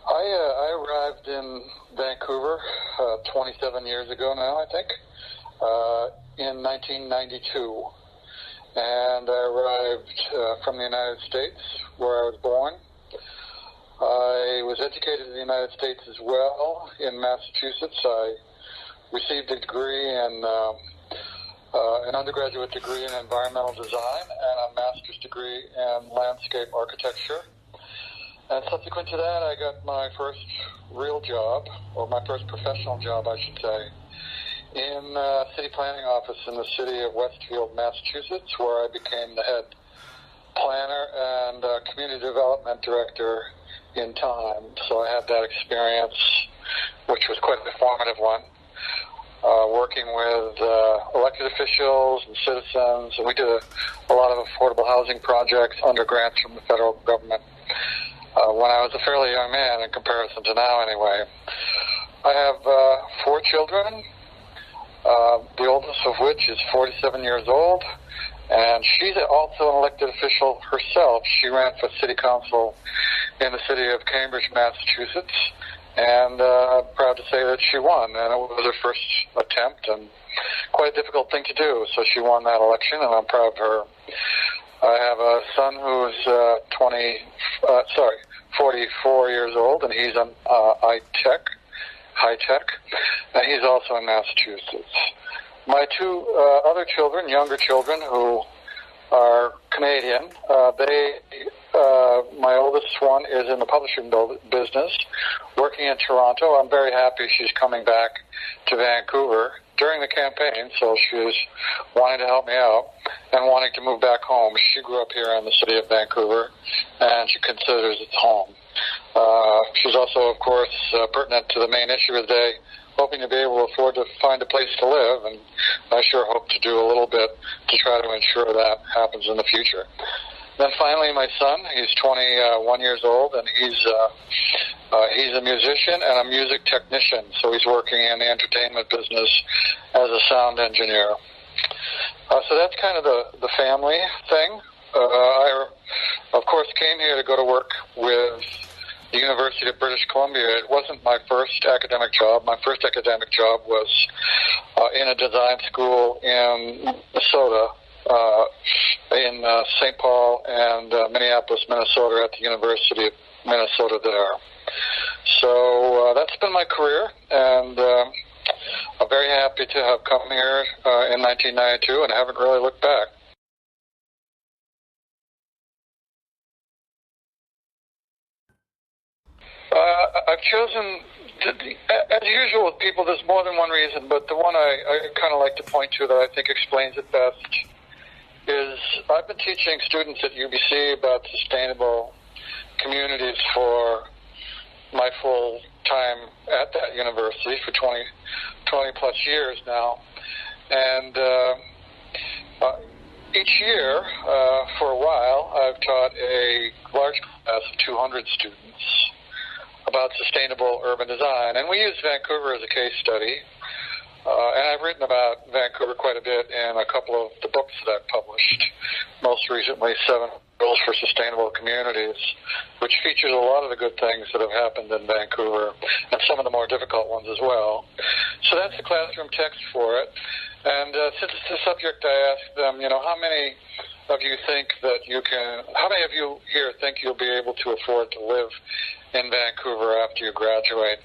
I arrived in Vancouver 27 years ago now, I think, in 1992. And I arrived from the United States, where I was born. I was educated in the United States as well, in Massachusetts. I received a degree in an undergraduate degree in environmental design and a master's degree in landscape architecture. And subsequent to that, I got my first real job, or my first professional job, I should say, in a city planning office in the city of Westfield, Massachusetts, where I became the head planner and community development director in time. So I had that experience, which was quite a formative one, working with elected officials and citizens. And we did a lot of affordable housing projects under grants from the federal government when I was a fairly young man in comparison to now anyway. I have 4 children, the oldest of which is 47 years old, and she's also an elected official herself. She ran for city council in the city of Cambridge, Massachusetts, and proud to say that she won, and it was her first attempt, and quite a difficult thing to do, so she won that election, and I'm proud of her. I have a son who's 44 years old, and he's on high tech, and he's also in Massachusetts. My 2 other children, younger children, who are Canadian, my oldest one is in the publishing business, working in Toronto. I'm very happy she's coming back to Vancouver during the campaign, so she was wanting to help me out and wanting to move back home. She grew up here in the city of Vancouver, and she considers it home. She's also, of course, pertinent to the main issue of the day, hoping to be able to afford to find a place to live, and I sure hope to do a little bit to try to ensure that happens in the future. Then finally, my son, he's 21 years old, and he's a musician and a music technician, so he's working in the entertainment business as a sound engineer. So that's kind of the family thing. I, of course, came here to go to work with the University of British Columbia. It wasn't my first academic job. My first academic job was in a design school in Minnesota, in St. Paul and Minneapolis, Minnesota, at the University of Minnesota there. So that's been my career, and I'm very happy to have come here in 1992 and haven't really looked back. I've chosen, as usual with people, there's more than one reason, but the one I kind of like to point to that I think explains it best is I've been teaching students at UBC about sustainable communities for my full time at that university for 20 plus years now. And each year, for a while, I've taught a large class of 200 students about sustainable urban design. And we use Vancouver as a case study. And I've written about Vancouver quite a bit in a couple of the books that I've published. Most recently, 7 Rules for Sustainable Communities, which features a lot of the good things that have happened in Vancouver and some of the more difficult ones as well. So that's the classroom text for it. And since it's a subject, I asked them, how many of you here think you'll be able to afford to live in Vancouver after you graduate?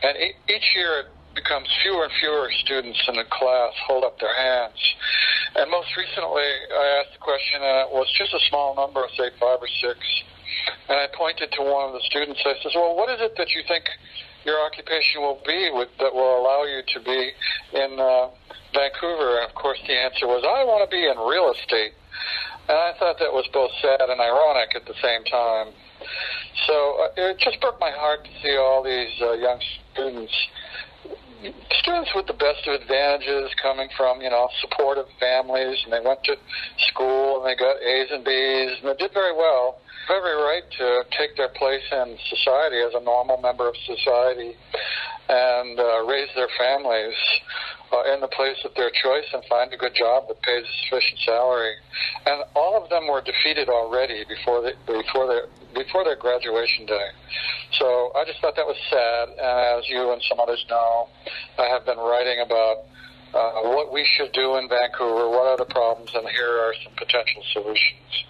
And each year it becomes fewer and fewer students in the class hold up their hands. And most recently I asked the question, and it was just a small number, say 5 or 6. And I pointed to one of the students. I said, well, what is it that you think your occupation will be that will allow you to be in Vancouver? And of course the answer was, I want to be in real estate. And I thought that was both sad and ironic at the same time. So it just broke my heart to see all these young students with the best of advantages, coming from, supportive families, and they went to school and they got A's and B's, and they did very well. Every right to take their place in society as a normal member of society and raise their families in the place of their choice and find a good job that pays a sufficient salary. And all of them were defeated already before before their graduation day. So I just thought that was sad, and as you and some others know, I have been writing about what we should do in Vancouver, what are the problems, and here are some potential solutions.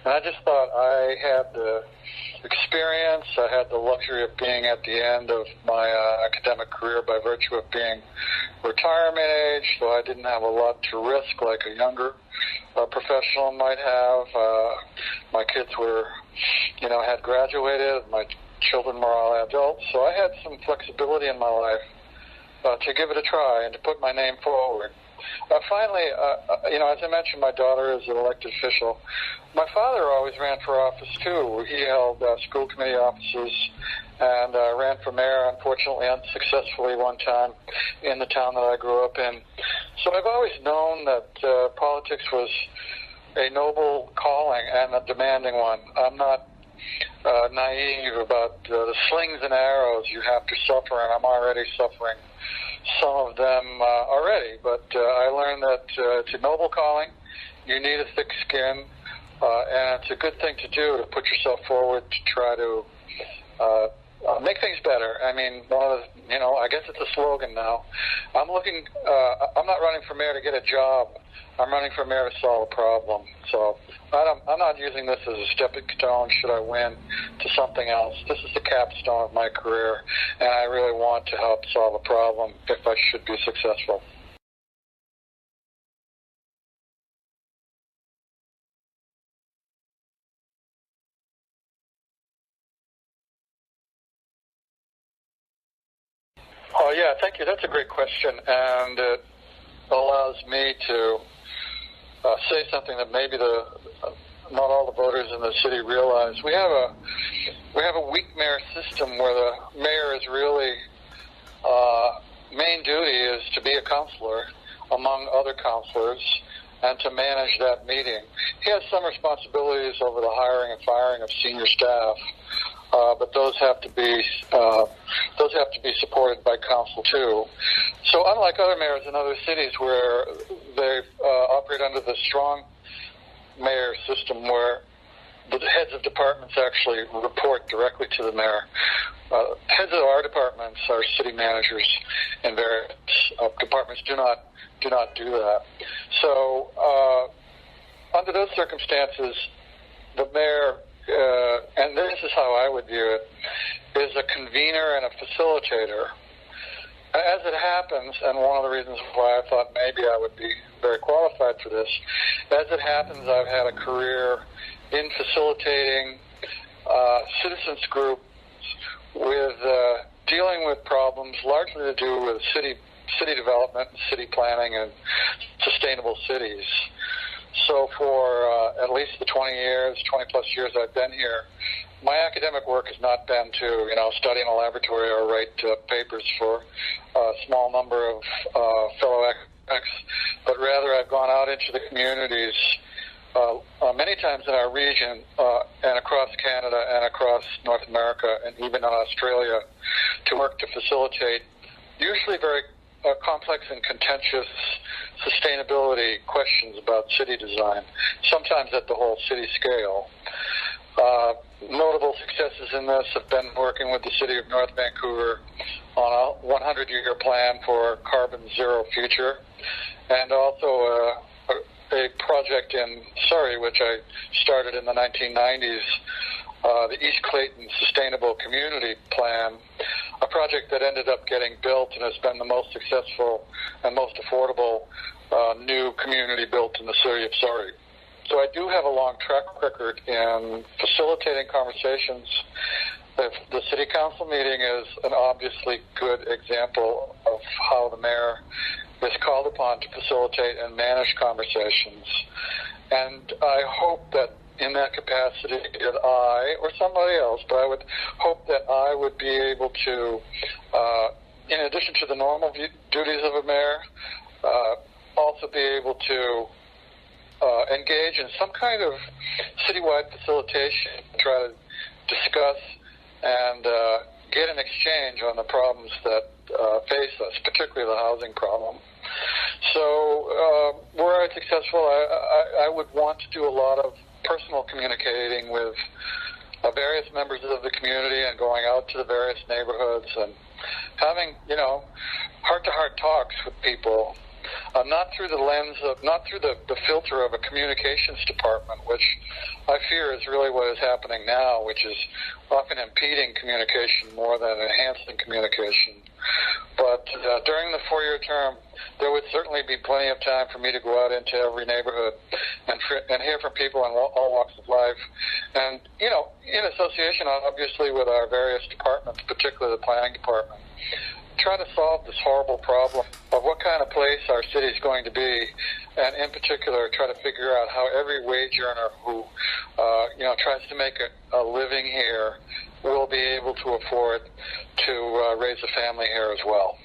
And I just thought I had the experience, I had the luxury of being at the end of my academic career by virtue of being retirement age, so I didn't have a lot to risk like a younger professional might have. My kids were, had graduated, my children were all adults, so I had some flexibility in my life to give it a try and to put my name forward. Finally, as I mentioned, my daughter is an elected official. My father always ran for office, too. He held school committee offices and ran for mayor, unfortunately unsuccessfully one time in the town that I grew up in. So I've always known that politics was a noble calling and a demanding one. I'm not naive about the slings and arrows you have to suffer, and I'm already suffering some of them already. But I learned that it's a noble calling. You need a thick skin, and it's a good thing to do, to put yourself forward to try to make things better. I mean, I guess it's a slogan now. I'm not running for mayor to get a job. I'm running for mayor to solve a problem. So I'm not using this as a stepping stone, should I win, to something else. This is the capstone of my career, and I really want to help solve a problem if I should be successful. Oh, yeah, thank you. That's a great question, and it allows me to say something that maybe not all the voters in the city realize. We have a weak mayor system where the mayor is really main duty is to be a councillor among other councillors and to manage that meeting. He has some responsibilities over the hiring and firing of senior staff, but those have to be supported by council too. So unlike other mayors in other cities where they operate under the strong mayor system, where the heads of departments actually report directly to the mayor. Heads of our departments, our city managers in various departments do not do that. So under those circumstances, the mayor, and this is how I would view it, is a convener and a facilitator. As it happens, and one of the reasons why I thought maybe I would be very qualified for this, as it happens, I've had a career in facilitating citizens groups with dealing with problems largely to do with city development, city planning, and sustainable cities. So for at least the 20 plus years I've been here, my academic work has not been to, study in a laboratory or write papers for a small number of fellow academics, but rather I've gone out into the communities many times in our region and across Canada and across North America and even in Australia to work to facilitate usually very complex and contentious sustainability questions about city design, sometimes at the whole city scale. Notable successes in this have been working with the City of North Vancouver on a 100-year plan for a carbon zero future, and also a project in Surrey, which I started in the 1990s, the East Clayton Sustainable Community Plan, a project that ended up getting built and has been the most successful and most affordable new community built in the city of Surrey. So I do have a long track record in facilitating conversations. The city council meeting is an obviously good example of how the mayor is called upon to facilitate and manage conversations. And I hope that in that capacity that I, or somebody else, but I would hope that I would be able to, in addition to the normal duties of a mayor, also be able to engage in some kind of citywide facilitation, try to discuss and get an exchange on the problems that face us, particularly the housing problem. So were I successful, I would want to do a lot of personal communicating with various members of the community and going out to the various neighborhoods and having, heart-to-heart talks with people, not through the lens of, not through the filter of a communications department, which I fear is really what is happening now, which is often impeding communication more than enhancing communication. But during the 4-year term, there would certainly be plenty of time for me to go out into every neighborhood and hear from people in all walks of life. And, in association, obviously, with our various departments, particularly the planning department, try to solve this horrible problem of what kind of place our city is going to be, and in particular, try to figure out how every wage earner who, tries to make a living here will be able to afford to raise a family here as well.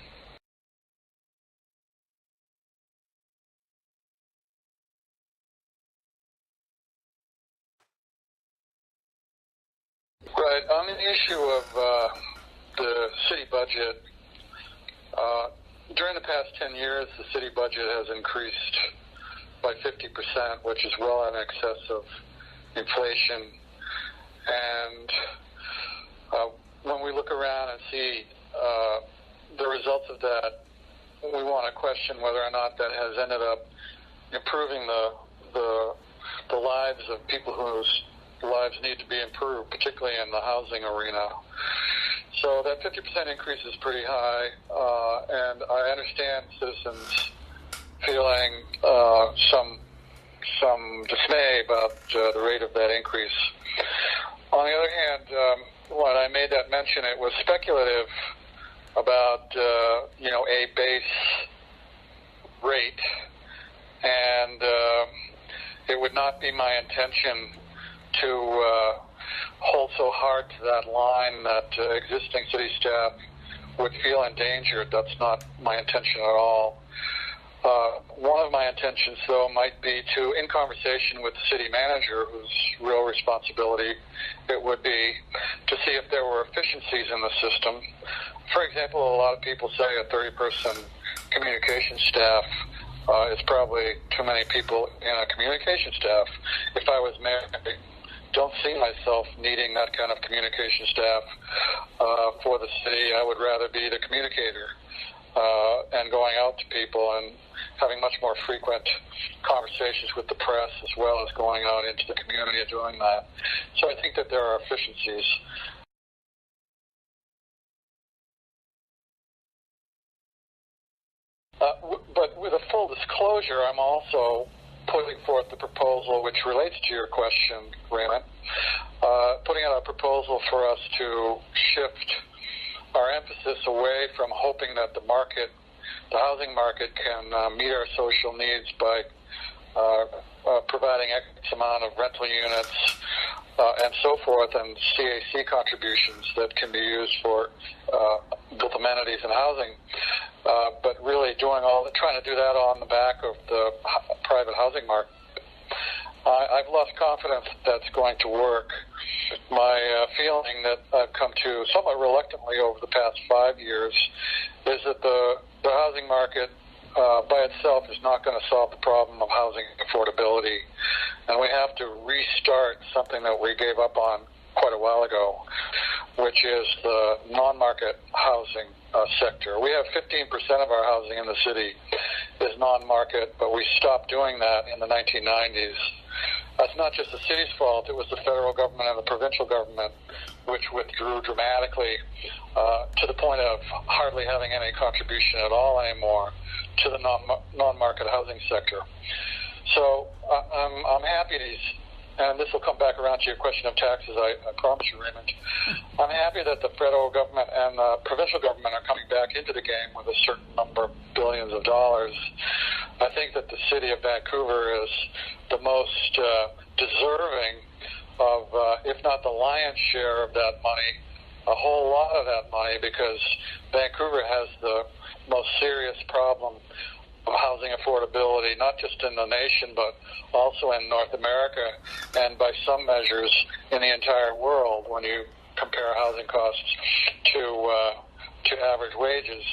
Right. On the issue of the city budget, during the past 10 years, the city budget has increased by 50%, which is well in excess of inflation. And when we look around and see the results of that, we want to question whether or not that has ended up improving the lives of people whose lives need to be improved, particularly in the housing arena. So that 50% increase is pretty high, and I understand citizens feeling some dismay about the rate of that increase. On the other hand, when I made that mention, it was speculative about a base rate, and it would not be my intention to hold so hard to that line that existing city staff would feel endangered. That's not my intention at all. One of my intentions, though, might be to, in conversation with the city manager, whose real responsibility it would be, to see if there were efficiencies in the system. For example, a lot of people say a 30-person communication staff is probably too many people in a communication staff. If I was mayor, I don't see myself needing that kind of communication staff for the city. I would rather be the communicator and going out to people and having much more frequent conversations with the press, as well as going out into the community and doing that. So I think that there are efficiencies. But with a full disclosure, I'm also putting forth the proposal which relates to your question, Raymond, putting out a proposal for us to shift our emphasis away from hoping that the housing market can meet our social needs by providing X amount of rental units and so forth, and CAC contributions that can be used for both amenities and housing, but really trying to do that on the back of the private housing market. I've lost confidence that that's going to work. My feeling that I've come to somewhat reluctantly over the past 5 years is that the housing market by itself is not going to solve the problem of housing affordability. And we have to restart something that we gave up on quite a while ago, which is the non-market housing sector. We have 15% of our housing in the city is non-market, but we stopped doing that in the 1990s. That's not just the city's fault. It was the federal government and the provincial government which withdrew dramatically to the point of hardly having any contribution at all anymore to the non-market housing sector. So I'm happy and this will come back around to your question of taxes, I promise you, Raymond. I'm happy that the federal government and the provincial government are coming back into the game with a certain number of billions of dollars. I think that the City of Vancouver is the most deserving of, if not the lion's share of that money, a whole lot of that money, because Vancouver has the most serious problem of housing affordability, not just in the nation, but also in North America, and by some measures in the entire world when you compare housing costs to average wages.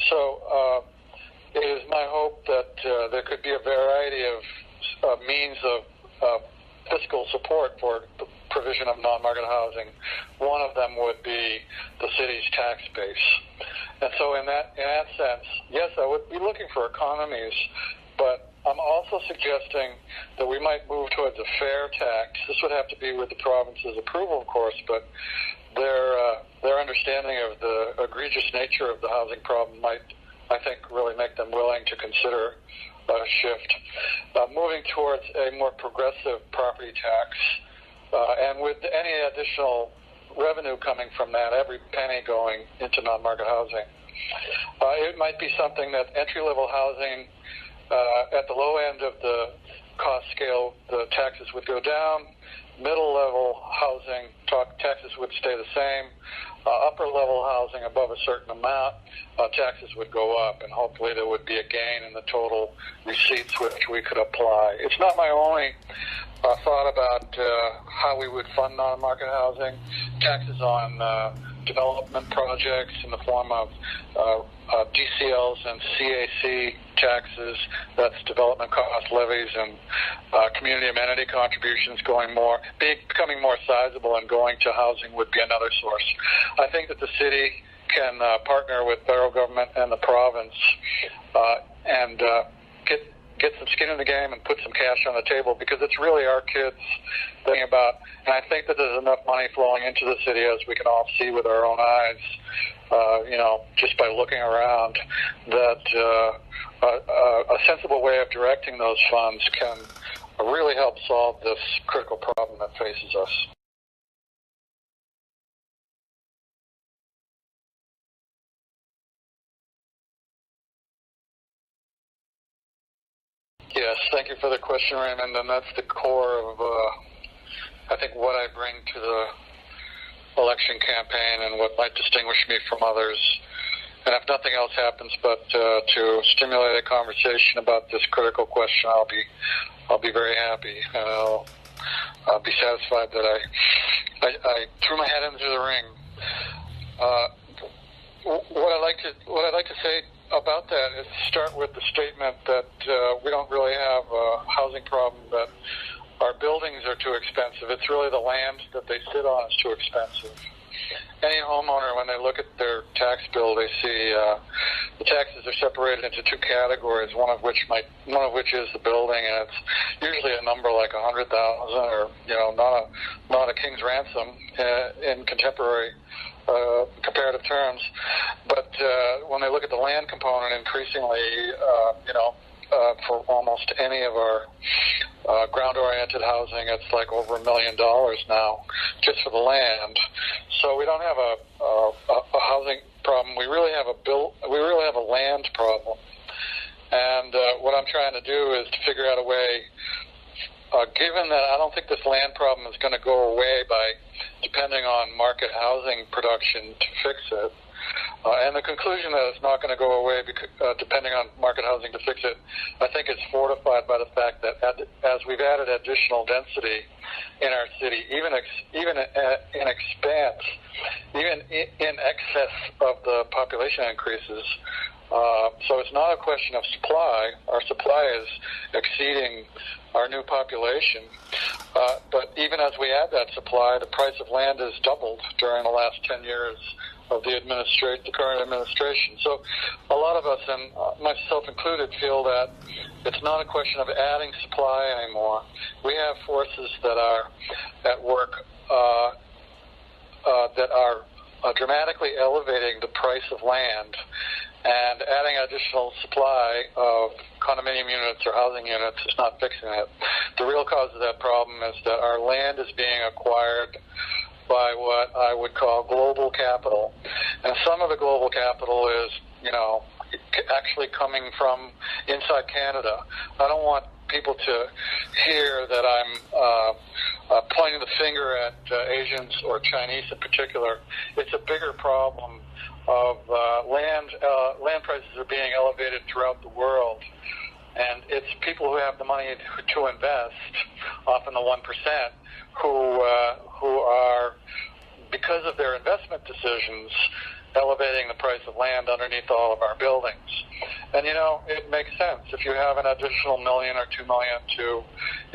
So it is my hope that there could be a variety of means of fiscal support for provision of non-market housing. One of them would be the city's tax base. And so in that sense, yes, I would be looking for economies, but I'm also suggesting that we might move towards a fair tax. This would have to be with the province's approval, of course, but their understanding of the egregious nature of the housing problem might, I think, really make them willing to consider a shift. Moving towards a more progressive property tax, and with any additional revenue coming from that, every penny going into non-market housing. It might be something that entry-level housing, at the low end of the cost scale, the taxes would go down. Middle-level housing, taxes would stay the same. Upper-level housing above a certain amount, taxes would go up, and hopefully there would be a gain in the total receipts which we could apply. It's not my only thought about how we would fund non-market housing. Taxes on development projects in the form of DCLs and CAC taxes, that's development cost levies, and community amenity contributions becoming more sizable and going to housing would be another source. I think that the city can partner with federal government and the province and get some skin in the game and put some cash on the table, because it's really our kids thinking about, and I think that there's enough money flowing into the city, as we can all see with our own eyes, just by looking around, that a sensible way of directing those funds can really help solve this critical problem that faces us. Yes, thank you for the question, Raymond, and that's the core of, I think, what I bring to the election campaign and what might distinguish me from others. And if nothing else happens but to stimulate a conversation about this critical question, I'll be very happy, and I'll be satisfied that I threw my head into the ring. What I'd like to say about that is start with the statement that we don't really have a housing problem, that our buildings are too expensive. It's really the land that they sit on is too expensive. Any homeowner, when they look at their tax bill, they see the taxes are separated into two categories. One of which is the building, and it's usually a number like $100,000, or not a king's ransom in contemporary comparative terms. But when they look at the land component, increasingly, for almost any of our ground-oriented housing, it's like over $1 million now, just for the land. So we don't have a housing problem. We really have a land problem. And what I'm trying to do is to figure out a way, given that I don't think this land problem is going to go away by depending on market housing production to fix it, and the conclusion that it's not going to go away depending on market housing to fix it, I think is fortified by the fact that as we've added additional density in our city, even in expanse, even in excess of the population increases. So it's not a question of supply. Our supply is exceeding our new population. But even as we add that supply, the price of land has doubled during the last 10 years of the current administration. So a lot of us, and myself included, feel that it's not a question of adding supply anymore. We have forces that are at work that are dramatically elevating the price of land, and adding additional supply of condominium units or housing units is not fixing it. The real cause of that problem is that our land is being acquired by what I would call global capital. And some of the global capital is, actually coming from inside Canada. I don't want people to hear that I'm pointing the finger at Asians or Chinese in particular. It's a bigger problem of land prices are being elevated throughout the world. And it's people who have the money to invest, often the 1%, who are, because of their investment decisions, elevating the price of land underneath all of our buildings. And, it makes sense. If you have an additional $1 million or $2 million to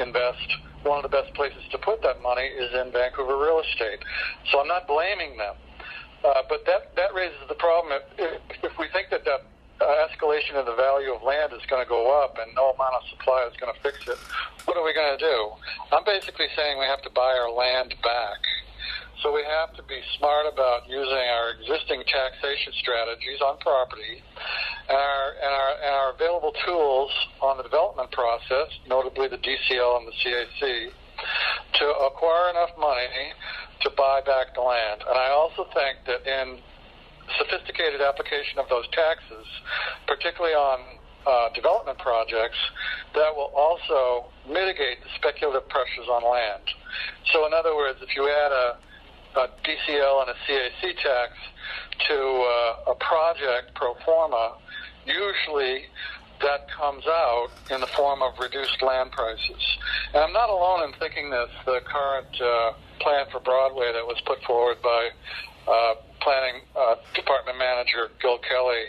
invest one of the best places to put that money is in Vancouver real estate. So I'm not blaming them. But that raises the problem. If we think that escalation of the value of land is going to go up and no amount of supply is going to fix it, what are we going to do? I'm basically saying we have to buy our land back. So we have to be smart about using our existing taxation strategies on property and our available tools on the development process, notably the DCL and the CAC, to acquire enough money to buy back the land. And I also think that in sophisticated application of those taxes, particularly on development projects, that will also mitigate the speculative pressures on land. So in other words, if you add a DCL and a CAC tax to a project pro forma, usually that comes out in the form of reduced land prices. And I'm not alone in thinking this. The current plan for Broadway that was put forward by Planning Department Manager Gil Kelly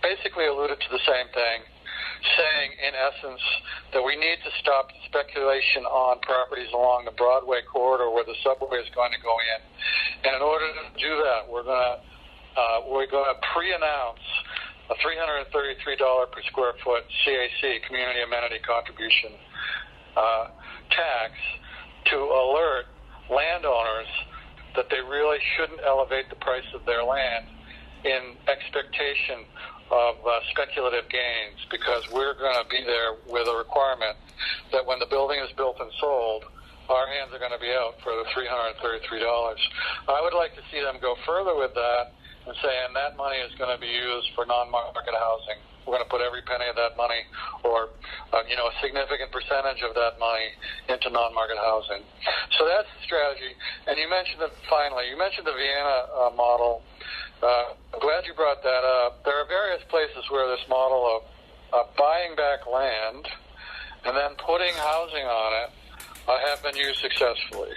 basically alluded to the same thing, saying in essence that we need to stop speculation on properties along the Broadway corridor where the subway is going to go in. And in order to do that, we're going to pre-announce a $333 per square foot CAC, Community Amenity Contribution tax, to alert landowners that they really shouldn't elevate the price of their land in expectation of speculative gains, because we're going to be there with a requirement that when the building is built and sold, our hands are going to be out for the $333. I would like to see them go further with that and say, and that money is going to be used for non-market housing. We're going to put every penny of that money, or a significant percentage of that money, into non-market housing. So that's the strategy. And you mentioned the Vienna model. I'm glad you brought that up. There are various places where this model of buying back land and then putting housing on it have been used successfully.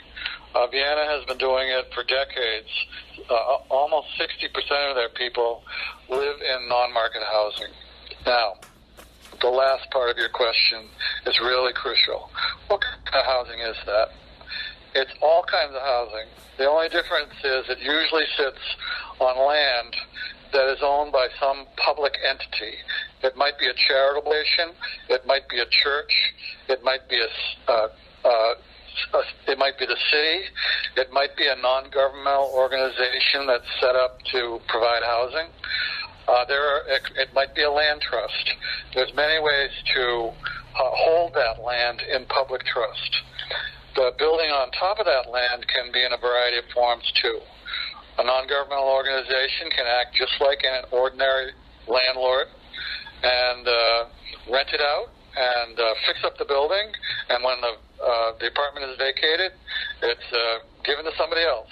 Vienna has been doing it for decades. Almost 60% of their people live in non-market housing. Now, the last part of your question is really crucial. What kind of housing is that? It's all kinds of housing. The only difference is it usually sits on land that is owned by some public entity. It might be a charitable organization, it might be a church, it might be it might be the city, it might be a non-governmental organization that's set up to provide housing. It might be a land trust. There's many ways to hold that land in public trust. The building on top of that land can be in a variety of forms too. A non-governmental organization can act just like an ordinary landlord and rent it out and fix up the building, and when the apartment is vacated, it's given to somebody else.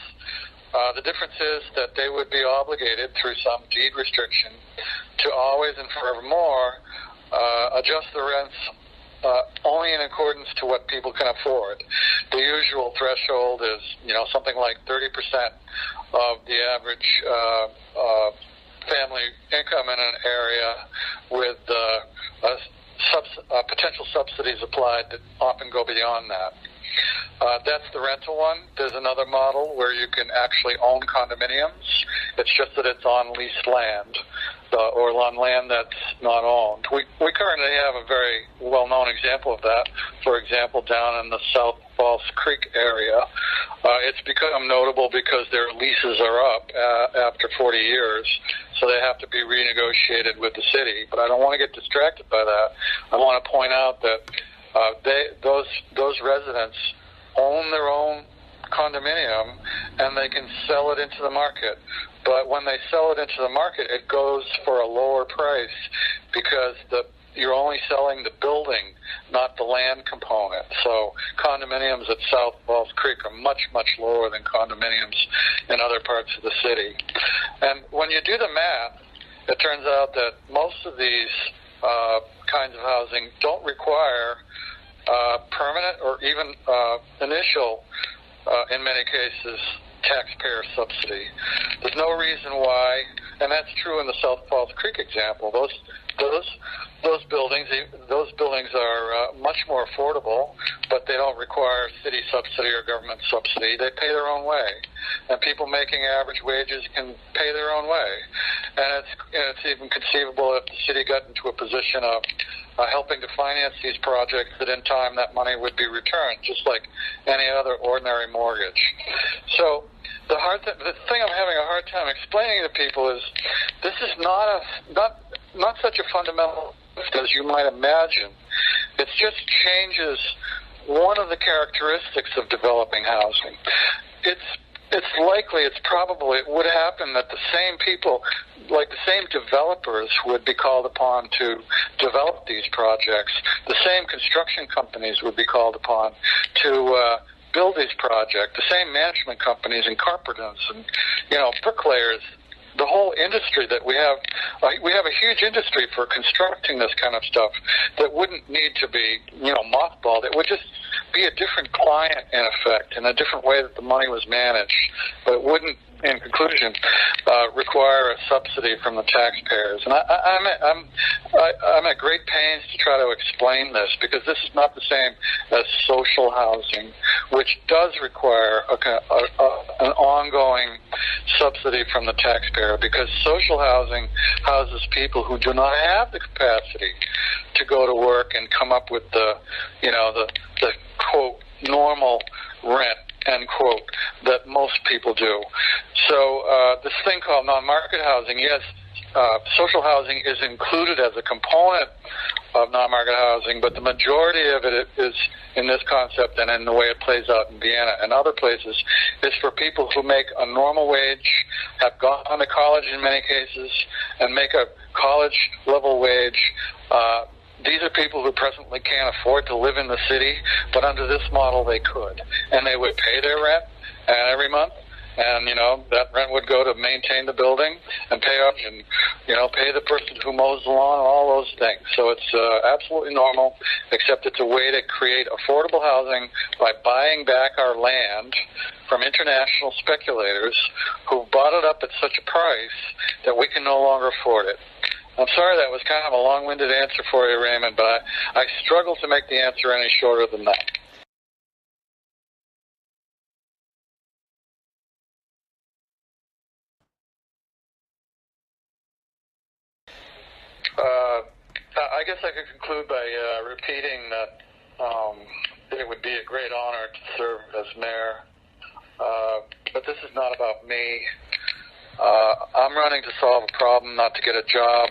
The difference is that they would be obligated through some deed restriction to always and forevermore adjust the rents only in accordance to what people can afford. The usual threshold is, something like 30% of the average family income in an area, with potential subsidies applied that often go beyond that. That's the rental one. There's another model where you can actually own condominiums. It's just that it's on leased land or on land that's not owned. We currently have a very well-known example of that. For example, down in the South False Creek area, it's become notable because their leases are up after 40 years, so they have to be renegotiated with the city. But I don't want to get distracted by that. I want to point out that those residents own their own condominium and they can sell it into the market. But when they sell it into the market, it goes for a lower price because you're only selling the building, not the land component. So condominiums at South False Creek are much, much lower than condominiums in other parts of the city. And when you do the math, it turns out that most of these kinds of housing don't require permanent or even initial, in many cases, taxpayer subsidy. There's no reason why And that's true in the South Falls Creek example. Those buildings are much more affordable, but they don't require city subsidy or government subsidy. They pay their own way, and people making average wages can pay their own way. And it's even conceivable if the city got into a position of helping to finance these projects, that in time that money would be returned, just like any other ordinary mortgage. So the thing I'm having a hard time explaining to people is this is not such a fundamental shift as you might imagine. It just changes one of the characteristics of developing housing. It would happen that the same people, like the same developers, would be called upon to develop these projects. The same construction companies would be called upon to build these projects. The same management companies and carpenters and bricklayers. The whole industry that we have a huge industry for constructing this kind of stuff that wouldn't need to be, mothballed. It would just be a different client, in effect, and a different way that the money was managed. But it wouldn't, in conclusion, require a subsidy from the taxpayers. And I'm at great pains to try to explain this, because this is not the same as social housing, which does require an ongoing subsidy from the taxpayer, because social housing houses people who do not have the capacity to go to work and come up with the quote normal rent, end quote, that most people do. So this thing called non-market housing, yes, social housing is included as a component of non-market housing, but the majority of it is, in this concept and in the way it plays out in Vienna and other places, is for people who make a normal wage, have gone to college in many cases, and make a college-level wage. These are people who presently can't afford to live in the city, but under this model they could. And they would pay their rent every month, and, that rent would go to maintain the building and pay off and, pay the person who mows the lawn, all those things. So it's absolutely normal, except it's a way to create affordable housing by buying back our land from international speculators who bought it up at such a price that we can no longer afford it. I'm sorry that was kind of a long-winded answer for you, Raymond, but I struggle to make the answer any shorter than that. I guess I could conclude by repeating that it would be a great honor to serve as mayor, but this is not about me. I'm running to solve a problem, not to get a job.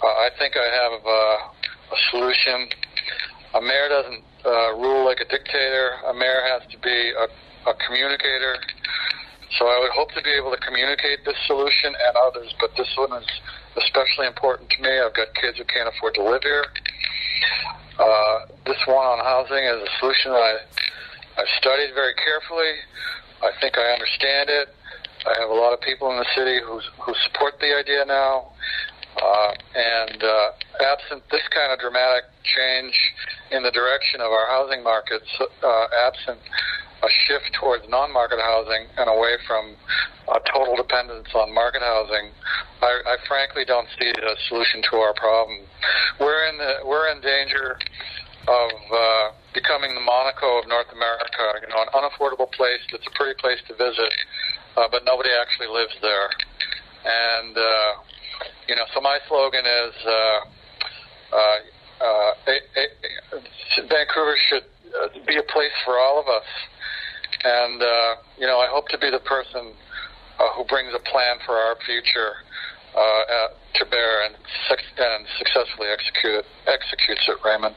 I think I have a solution. A mayor doesn't rule like a dictator. A mayor has to be a communicator. So I would hope to be able to communicate this solution and others, but this one is especially important to me. I've got kids who can't afford to live here. This one on housing is a solution that I've studied very carefully. I think I understand it. I have a lot of people in the city who support the idea now. Absent this kind of dramatic change in the direction of our housing markets, absent a shift towards non-market housing and away from total dependence on market housing, I frankly don't see a solution to our problem. We're in danger of becoming the Monaco of North America, an unaffordable place that's a pretty place to visit, but nobody actually lives there. And so my slogan is Vancouver should be a place for all of us. And, I hope to be the person who brings a plan for our future to bear and successfully executes it, Raymond.